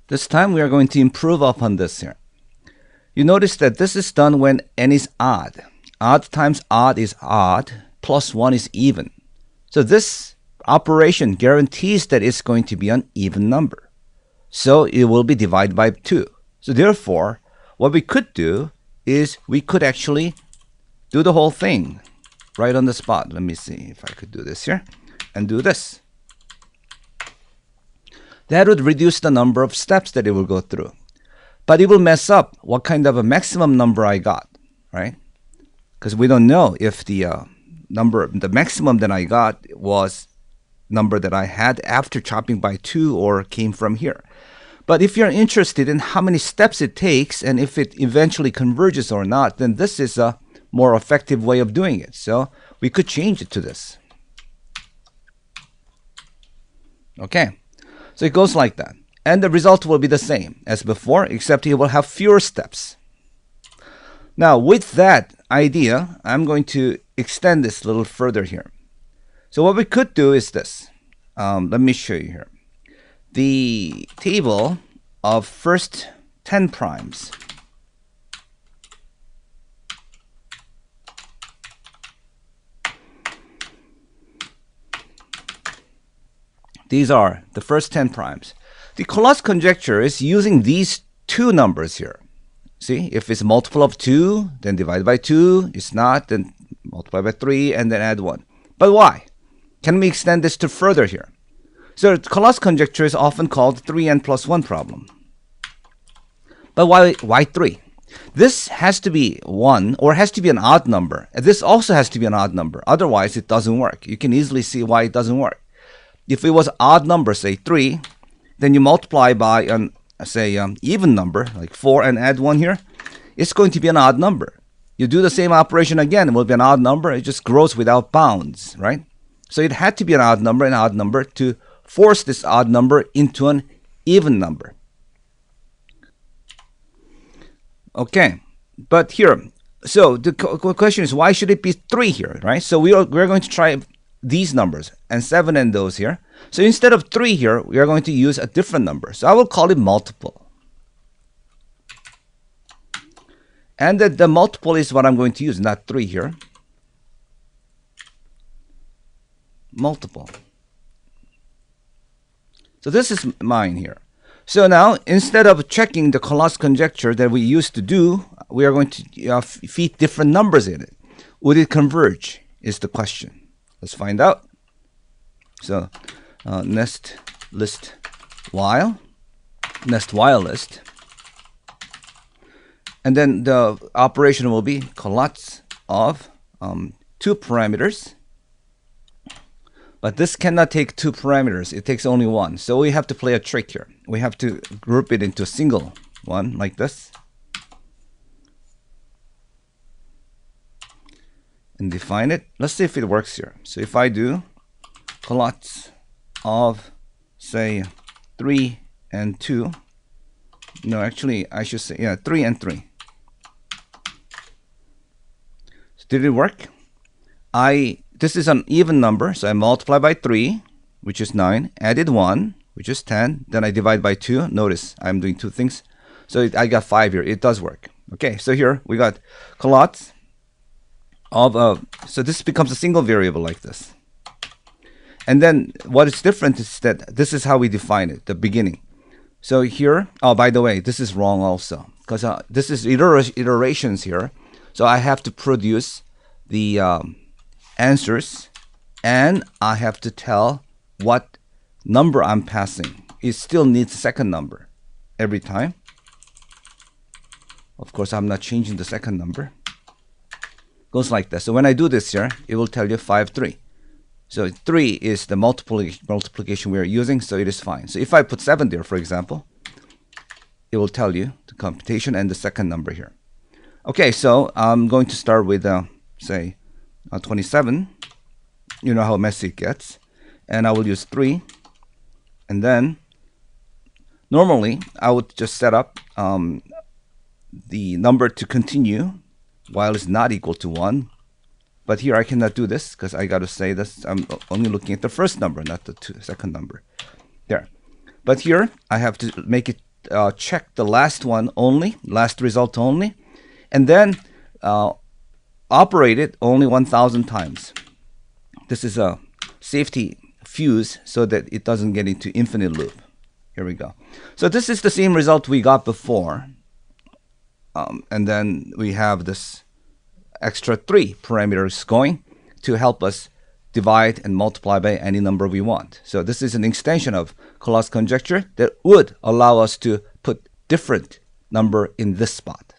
This time we are going to improve upon this here. You notice that this is done when n is odd. Odd times odd is odd, plus 1 is even. So this operation guarantees that it's going to be an even number. So it will be divided by 2. So therefore, what we could do is we could actually do the whole thing right on the spot. Let me see if I could do this here and do this. That would reduce the number of steps that it will go through. But it will mess up what kind of a maximum number I got, right? Because we don't know if the maximum that I got was number that I had after chopping by 2 or came from here. But if you're interested in how many steps it takes and if it eventually converges or not, then this is a more effective way of doing it. So we could change it to this. Okay, so it goes like that. And the result will be the same as before, except it will have fewer steps. Now, with that idea, I'm going to extend this a little further here. So what we could do is this. Let me show you here. The table of first 10 primes. These are the first 10 primes. The Collatz conjecture is using these two numbers here. See, if it's a multiple of 2, then divide by 2. It's not, then multiply by 3, and then add 1. But why? Can we extend this to further here? So Collatz conjecture is often called 3n plus 1 problem. But why 3? This has to be 1 or has to be an odd number. This also has to be an odd number. Otherwise, it doesn't work. You can easily see why it doesn't work. If it was odd number, say 3, then you multiply by an even number like 4 and add 1 here. It's going to be an odd number. You do the same operation again, it will be an odd number. It just grows without bounds, right? So it had to be an odd number to force this odd number into an even number. Okay, but here, so the question is, why should it be 3 here, right? So we're going to try these numbers and 7 and those here. So instead of 3 here, we are going to use a different number. So I will call it multiple. And the multiple is what I'm going to use, not 3 here. Multiple. So this is mine here. So now, instead of checking the Collatz conjecture that we used to do, we are going to feed different numbers in it. Would it converge is the question. Let's find out. So nest list while list. And then the operation will be Collatz of 2 parameters. But this cannot take 2 parameters. It takes only 1. So we have to play a trick here. We have to group it into a single one like this. And define it. Let's see if it works here. So if I do Collatz of, say, 3 and 2. No, actually, I should say, 3 and 3. So did it work? This is an even number, so I multiply by 3, which is 9, added 1, which is 10, then I divide by 2. Notice I'm doing 2 things. So I got 5 here. It does work. Okay, so here we got Collatz of, so this becomes a single variable like this. And then what is different is that this is how we define it, the beginning. So here, oh, by the way, this is wrong also, because this is iterations here. So I have to produce the answers, and I have to tell what number I'm passing. It still needs a second number every time. Of course, I'm not changing the second number. Goes like that. So when I do this here, it will tell you 5, 3. So 3 is the multiplication we are using, so it is fine. So if I put 7 there, for example, it will tell you the computation and the second number here. Okay, so I'm going to start with, say, 27. You know how messy it gets. And I will use 3. And then, normally, I would just set up the number to continue while it's not equal to 1. But here I cannot do this because I got to say this. I'm only looking at the first number, not the second number. There. But here I have to make it check the last one only, last result only, and then operate it only 1,000 times. This is a safety fuse so that it doesn't get into infinite loop. Here we go. So this is the same result we got before. And then we have this extra 3 parameters going to help us divide and multiply by any number we want. So this is an extension of Collatz conjecture that would allow us to put different number in this spot.